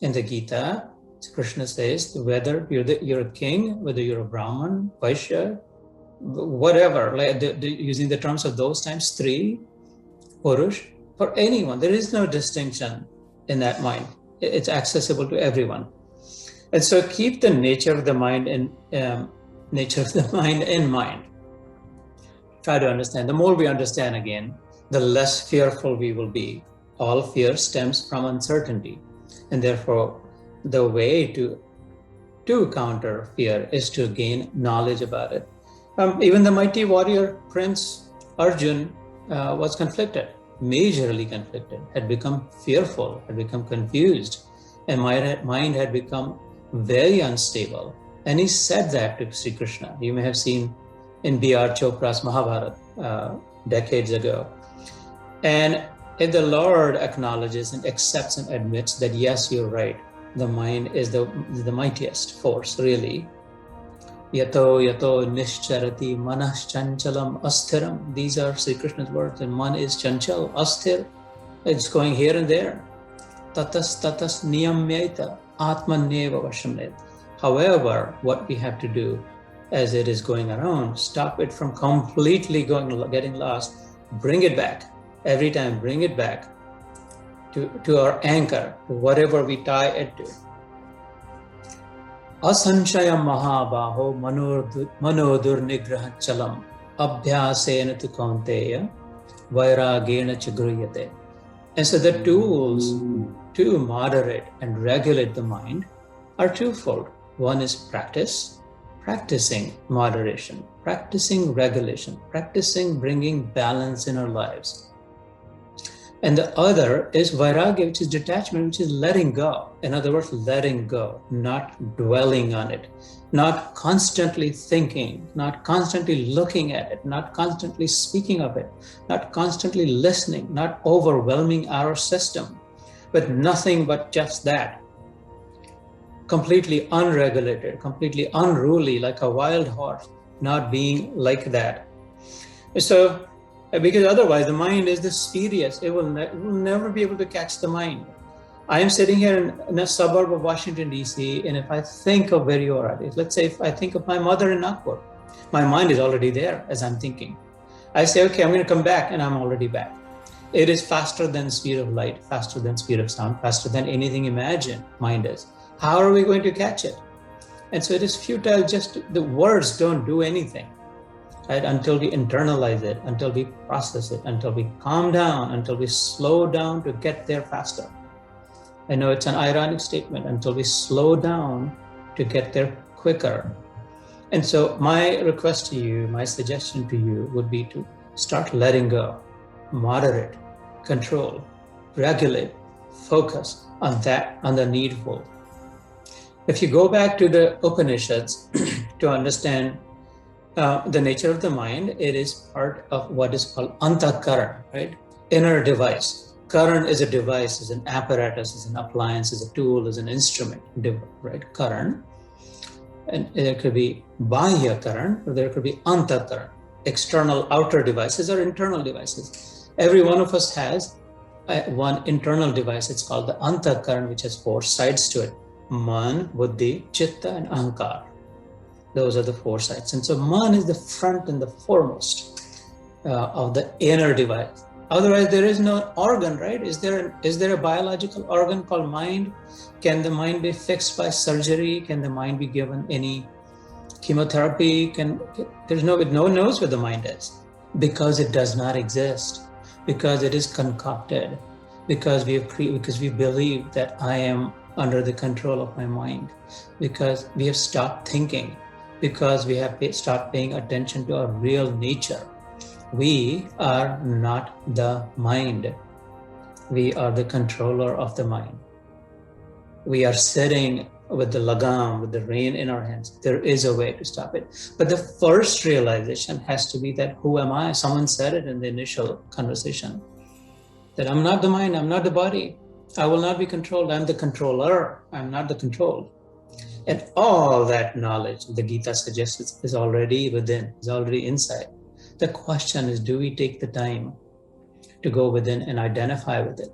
In the Gita, Krishna says, whether you're a king, whether you're a Brahman, Vaishya, whatever, like using the terms of those times, Sri, Purush, for anyone, there is no distinction in that mind. It's accessible to everyone. And so keep the nature of the mind in mind. Try to understand. The more we understand again, the less fearful we will be. All fear stems from uncertainty. And therefore, the way to counter fear is to gain knowledge about it. Even the mighty warrior Prince Arjun was conflicted, majorly conflicted, had become fearful, had become confused, and mind had become very unstable. And he said that to Shri Krishna. You may have seen in B.R. Chopra's Mahabharata decades ago. And if the Lord acknowledges and accepts and admits that, yes, you're right, the mind is the mightiest force, really. Yato nischarati manas chanchalam asthiram. These are Sri Krishna's words. And man is chanchal, asthir. It's going here and there. Tatas niyamyaita atmaneva vashamnet. However, what we have to do as it is going around, stop it from completely getting lost, bring it back. Every time, bring it back to our anchor, to whatever we tie it to. Asanshayam mahabaho manodur nigraha chalam abhyasena tu kaunteya vairagena chagriyate. And so the tools to moderate and regulate the mind are twofold. One is practicing moderation, practicing regulation, practicing bringing balance in our lives. And the other is vairagya, which is detachment, which is letting go. In other words, letting go, not dwelling on it, not constantly thinking, not constantly looking at it, not constantly speaking of it, not constantly listening, not overwhelming our system, but nothing but just that. Completely unregulated, completely unruly, like a wild horse, not being like that. So, because otherwise the mind is the spurious. It will never be able to catch the mind. I am sitting here in a suburb of Washington, D.C., and if I think of where you are, let's say if I think of my mother in Nagpur, my mind is already there as I'm thinking. I say, okay, I'm going to come back, and I'm already back. It is faster than the speed of light, faster than speed of sound, faster than anything imagined, mind is. How are we going to catch it? And so it is futile, just the words don't do anything. Right? Until we internalize it, until we process it, until we calm down, until we slow down to get there faster. I know it's an ironic statement, until we slow down to get there quicker. And so my request to you, my suggestion to you would be to start letting go, moderate, control, regulate, focus on that, on the needful. If you go back to the Upanishads to understand the nature of the mind, it is part of what is called Antahkaran, right? Inner device. Karan is a device, is an apparatus, is an appliance, is a tool, is an instrument, right? Karan. And there could be Bahya Karan, or there could be Antahkaran. External outer devices or internal devices. Every one of us has one internal device. It's called the Antahkaran, which has 4 sides to it. Man, Buddhi, Chitta, and Ahankar. Those are the 4 sides. And so man is the front and the foremost of the inner device. Otherwise, there is no organ, right? Is there a biological organ called mind? Can the mind be fixed by surgery? Can the mind be given any chemotherapy? No one knows where the mind is, because it does not exist, because it is concocted, because we believe that I am under the control of my mind, because we have stopped thinking, because we have stopped paying attention to our real nature. We are not the mind. We are the controller of the mind. We are sitting with the lagam, with the rein in our hands. There is a way to stop it. But the first realization has to be that, who am I? Someone said it in the initial conversation, that I'm not the mind, I'm not the body. I will not be controlled. I'm the controller. I'm not the controlled. And all that knowledge, the Gita suggests, is already within, is already inside. The question is, do we take the time to go within and identify with it?